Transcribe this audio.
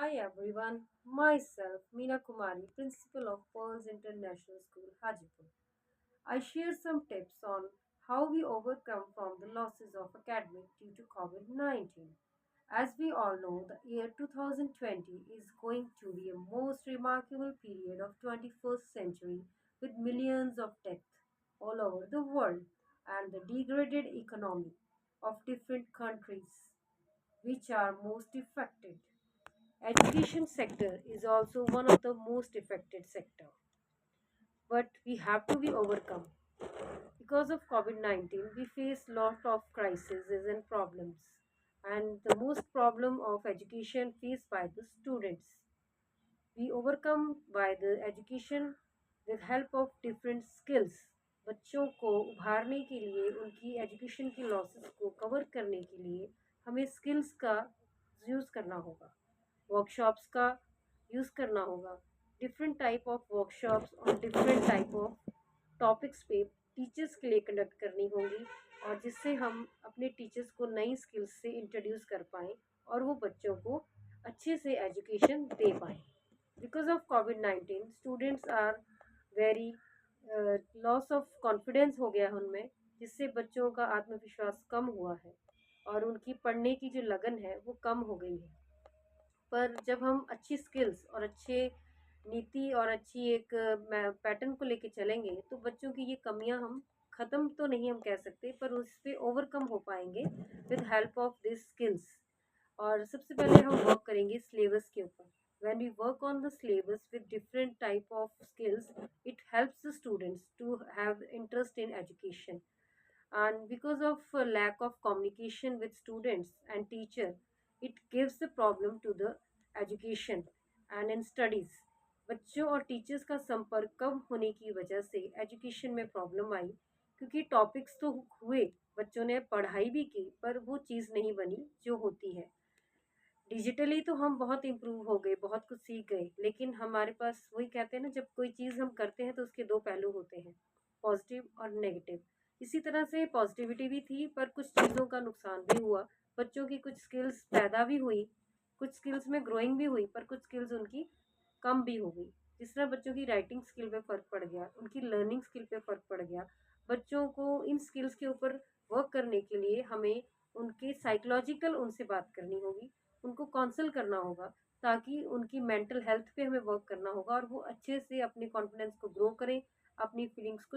Hi everyone, myself Meena Kumari, Principal of Pearls International School, Hajipur. I share some tips on how we overcome from the losses of academic due to COVID-19. As we all know, the year 2020 is going to be a most remarkable period of 21st century with millions of deaths all over the world and the degraded economy of different countries which are most affected. Education sector is also one of the most affected sector, but we have to be overcome. Because of COVID-19, we face lot of crises and problems, and the most problem of education faced by the students. We overcome by the education with help of different skills. बच्चों को उभारने के लिए उनकी education की losses को cover करने के लिए हमें स्किल्स का यूज़ करना होगा, वर्कशॉप्स का यूज़ करना होगा, डिफरेंट टाइप ऑफ वर्कशॉप्स और डिफरेंट टाइप ऑफ टॉपिक्स पे टीचर्स के लिए कंडक्ट करनी होंगी और जिससे हम अपने टीचर्स को नई स्किल्स से इंट्रोड्यूस कर पाएँ और वो बच्चों को अच्छे से एजुकेशन दे पाएँ. Because of COVID-19, students are very loss of confidence हो गया है उनमें, जिससे बच्चों का आत्मविश्वास कम हुआ है और उनकी पढ़ने की जो लगन है वो कम हो गई है. पर जब हम अच्छी स्किल्स और अच्छे नीति और अच्छी एक पैटर्न को लेके चलेंगे तो बच्चों की ये कमियां हम ख़त्म तो नहीं हम कह सकते पर उस पर ओवरकम हो पाएंगे with help of this skills. और सबसे पहले हम वर्क करेंगे सिलेबस के ऊपर. when we work on the syllabus with different type of skills, it helps the students to have interest in education. And because of lack of communication with students and teacher, it gives the problem to the education and in studies. बच्चों और teachers का संपर्क कम होने की वजह से education में problem आई, क्योंकि टॉपिक्स तो हुए, बच्चों ने पढ़ाई भी की पर वो चीज़ नहीं बनी जो होती है. डिजिटली तो हम बहुत इम्प्रूव हो गए, बहुत कुछ सीख गए, लेकिन हमारे पास वही कहते हैं ना, जब कोई चीज़ हम करते हैं तो उसके दो पहलू होते हैं, पॉजिटिव और नेगेटिव. इसी तरह से पॉजिटिविटी भी थी पर कुछ चीज़ों का नुकसान भी हुआ. बच्चों की कुछ स्किल्स पैदा भी हुई, कुछ स्किल्स में ग्रोइंग भी हुई पर कुछ स्किल्स उनकी कम भी हो गई. जिस तरह बच्चों की राइटिंग स्किल पे फ़र्क पड़ गया, उनकी लर्निंग स्किल पे फ़र्क पड़ गया. बच्चों को इन स्किल्स के ऊपर वर्क करने के लिए हमें उनके साइकोलॉजिकल उनसे बात करनी होगी, उनको काउंसल करना होगा, ताकि उनकी मेंटल हेल्थ पे हमें वर्क करना होगा और वो अच्छे से अपने कॉन्फिडेंस को ग्रो करें, अपनी फीलिंग्स को